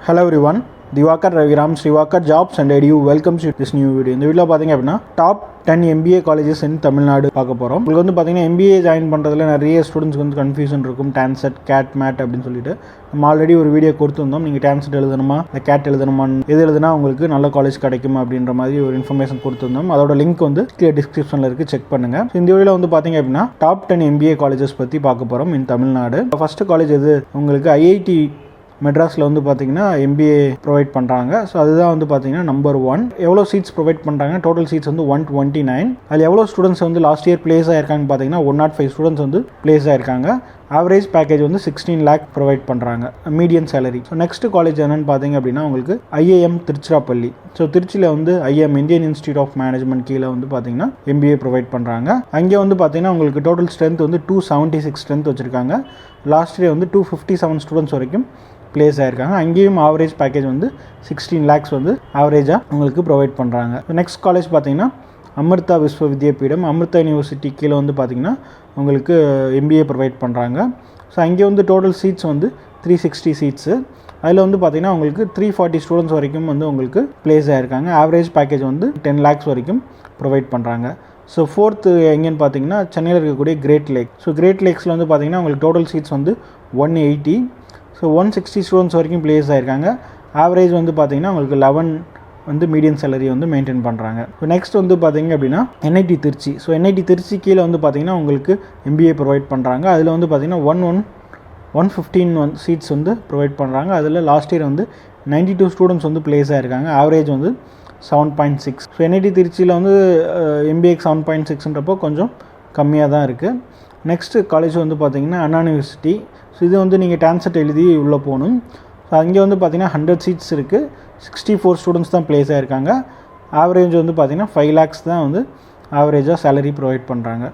Hello everyone, Diwakar Raviram, Srivakar Jobs and Edu welcomes you to this new video. இந்த வீடியோவில் பார்த்தீங்க அப்படின்னா top 10 MBA colleges இன் தமிழ்நாடு பார்க்க போகிறோம். உங்களுக்கு வந்து பார்த்தீங்கன்னா MBA ஜாயின் பண்ணுறதுல நிறைய ஸ்டூடெண்ட்ஸ்க்கு வந்து கன்ஃபியூஷன் இருக்கும். டான்செட், கேட், மேட் அப்படின்னு சொல்லிட்டு நம்ம ஆல்ரெடி ஒரு வீடியோ கொடுத்துருந்தோம். நீங்கள் டான்செட் எழுதணுமா இல்லை கேட் எழுதணுமான்னு எது எழுதுனா உங்களுக்கு நல்ல காலேஜ் கிடைக்கும் அப்படின்ற மாதிரி ஒரு இன்ஃபர்மேஷன் கொடுத்துருந்தோம். அதோட லிங்க் வந்து டிஸ்கிரிப்ஷனில் இருக்குது, செக் பண்ணுங்கள். இந்த வீடியோவில் வந்து பார்த்தீங்க அப்படின்னா டாப் 10 MBA காலேஜஸ் பற்றி பார்க்க போகிறோம் இன் தமிழ்நாடு. ஃபஸ்ட்டு காலேஜ் எது உங்களுக்கு ஐஐடி மெட்ராஸில் வந்து பார்த்தீங்கன்னா MBA ப்ரொவைட் பண்ணுறாங்க. ஸோ அதுதான் வந்து பார்த்தீங்கன்னா நம்பர் 1. எவ்வளோ சீட்ஸ் ப்ரொவைட் பண்ணுறாங்க? டோட்டல் சீட்ஸ் வந்து 129. அதில் எவ்வளோ ஸ்டூடெண்ட்ஸ் வந்து லாஸ்ட் இயர் பிளேஸ் ஆயிருக்காங்க பார்த்தீங்கன்னா 105 ஸ்டூடெண்ட்ஸ் வந்து பிளேஸ் ஆயிருக்காங்க. ஆவரேஜ் பேக்கேஜ் வந்து 16 lakh ப்ரொவைட் பண்ணுறாங்க, median salary. So next college என்னென்னு பார்த்தீங்க அப்படின்னா உங்களுக்கு IIM திருச்சிராப்பள்ளி. ஸோ திருச்சியில் வந்து IIM Indian Institute of Management கீழே வந்து பார்த்தீங்கன்னா MBA ப்ரொவைட் பண்ணுறாங்க. அங்கே வந்து பார்த்தீங்கன்னா உங்களுக்கு டோட்டல் ஸ்ட்ரென்த் வந்து 276 ஸ்ட்ரென்த் வச்சுருக்காங்க. லாஸ்ட் இயர் வந்து 257 ஸ்டூடெண்ட்ஸ் வரைக்கும் பிளேஸ் ஆயிருக்காங்க. அங்கேயும் ஆவரேஜ் பேக்கேஜ் வந்து 16 lakhs வந்து ஆவரேஜாக உங்களுக்கு ப்ரொவைட் பண்ணுறாங்க. நெக்ஸ்ட் காலேஜ் பார்த்தீங்கன்னா அமிர்தா விஸ்வ வித்யாபீடம், அமிர்தா யூனிவர்சிட்டி கீழே வந்து பார்த்தீங்கன்னா உங்களுக்கு MBA ப்ரொவைட் பண்ணுறாங்க. ஸோ அங்கே வந்து டோட்டல் சீட்ஸ் வந்து 360 சீட்ஸு. அதில் வந்து பார்த்தீங்கன்னா உங்களுக்கு 340 ஸ்டூடெண்ட்ஸ் வரைக்கும் வந்து உங்களுக்கு பிளேஸ் ஆயிருக்காங்க. ஆவரேஜ் பேக்கேஜ் வந்து 10 lakhs வரைக்கும் ப்ரொவைட் பண்ணுறாங்க. ஸோ ஃபோர்த்து எங்கேன்னு பார்த்தீங்கன்னா சென்னையில் இருக்கக்கூடிய கிரேட் லேக். ஸோ கிரேட் லேக்ஸில் வந்து பார்த்தீங்கன்னா உங்களுக்கு டோட்டல் சீட்ஸ் வந்து 180. ஸோ 160 ஸ்டூடெண்ட்ஸ் வரைக்கும் பிளேஸ் ஆயிருக்காங்க. ஆவரேஜ் வந்து பார்த்தீங்கன்னா உங்களுக்கு 11 வந்து மீடியம் சேலரி வந்து மெயின்டைன் பண்ணுறாங்க. ஸோ நெக்ஸ்ட் வந்து பார்த்தீங்க அப்படின்னா NIT Trichy. So NIT Trichy கீழே வந்து பார்த்தீங்கன்னா உங்களுக்கு MBA ப்ரொவைட் பண்ணுறாங்க. அதில் வந்து பார்த்தீங்கன்னா 115 சீட்ஸ் வந்து ப்ரொவைட் பண்ணுறாங்க. அதில் லாஸ்ட் இயர் வந்து 92 ஸ்டூடெண்ட்ஸ் வந்து பிளேஸ் ஆயிருக்காங்க. ஆவரேஜ் வந்து 7.6. ஸோ NIT திருச்சியில் வந்து MBAக்கு 7.6ன்றப்போ கொஞ்சம் கம்மியாக தான் இருக்குது. நெக்ஸ்ட்டு காலேஜ் வந்து பார்த்தீங்கன்னா அண்ணா யூனிவர்சிட்டி. ஸோ இது வந்து நீங்கள் டான்செட் எழுதி உள்ளே போகணும். ஸோ அங்கே வந்து பார்த்தீங்கன்னா 100 சீட்ஸ் இருக்குது. 64 ஸ்டூடெண்ட்ஸ் தான் பிளேஸ் ஆகிருக்காங்க. ஆவரேஜ் வந்து பார்த்தீங்கன்னா 5 lakhs தான் வந்து ஆவரேஜாக சேலரி ப்ரொவைட் பண்ணுறாங்க.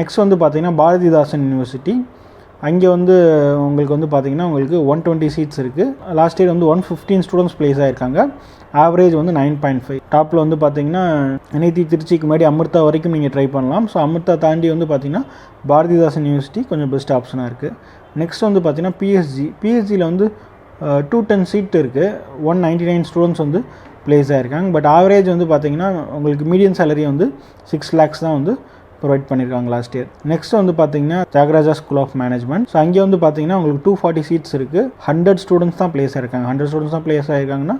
நெக்ஸ்ட் வந்து பார்த்தீங்கன்னா பாரதிதாசன் யூனிவர்சிட்டி. அங்கே வந்து உங்களுக்கு வந்து பார்த்தீங்கன்னா உங்களுக்கு 120 சீட்ஸ் இருக்குது. லாஸ்ட் இயர் வந்து 115 ஸ்டூடெண்ட்ஸ் பிளேஸ் ஆகிருக்காங்க. ஆவரேஜ் வந்து 9.5. டாப்பில் வந்து பார்த்தீங்கன்னா NIT திருச்சிக்கு முன்னாடி அமிர்தா வரைக்கும் நீங்கள் ட்ரை பண்ணலாம். ஸோ அமிர்தா தாண்டி வந்து பார்த்தீங்கன்னா பாரதிதாசன் யூனிவர்சிட்டி கொஞ்சம் பெஸ்ட் ஆப்ஷனாக இருக்குது. நெக்ஸ்ட் வந்து பார்த்தீங்கன்னா பிஎஸ்ஜியில் வந்து 210 சீட் இருக்குது. 199 ஸ்டூடெண்ட்ஸ் வந்து பிளேஸ் ஆகிருக்காங்க. பட் ஆவரேஜ் வந்து பார்த்தீங்கன்னா உங்களுக்கு மீடியம் சேலரி வந்து 6 lakhs தான் வந்து ப்ரொவைட் பண்ணியிருக்காங்க லாஸ்ட் இயர். நெக்ஸ்ட் வந்து பார்த்தீங்கன்னா Thiagaraja School of Management. So அங்கே வந்து பார்த்தீங்கன்னா உங்களுக்கு 240 சீட்ஸ் இருக்குது. 100 ஸ்டூடெண்ட்ஸ் தான் பிளேஸ் ஆயிருக்காங்க. 100 ஸ்டூடெண்ட்ஸ் தான் பிளேஸ் ஆகிருக்காங்கன்னா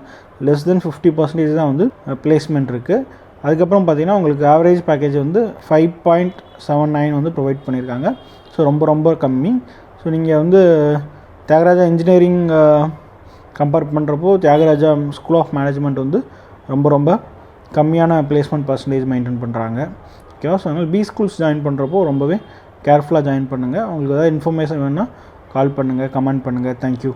less than 50% தான் வந்து பிளேஸ்மெண்ட் இருக்குது. அதுக்கப்புறம் பார்த்தீங்கன்னா உங்களுக்கு ஆவரேஜ் பேக்கேஜ் வந்து 5.79 வந்து ப்ரொவைட் பண்ணியிருக்காங்க. ஸோ ரொம்ப கம்மி. ஸோ நீங்கள் வந்து தியாகராஜா இன்ஜினியரிங் கம்பேர் பண்ணுறப்போ தியாகராஜா ஸ்கூல் ஆஃப் மேனேஜ்மெண்ட் வந்து ரொம்ப கம்மியான பிளேஸ்மெண்ட் பர்சன்டேஜ் மெயின்டைன் பண்ணுறாங்க. ஓகேவா? ஸோ அதனால் பி ஸ்கூல்ஸ் ஜாயின் பண்ணுறப்போ ரொம்பவே கேர்ஃபுல்லாக ஜாயின் பண்ணுங்கள். உங்களுக்கு ஏதாவது இன்ஃபர்மேஷன் வேணுன்னா கால் பண்ணுங்கள், கமெண்ட் பண்ணுங்கள். தேங்க்யூ.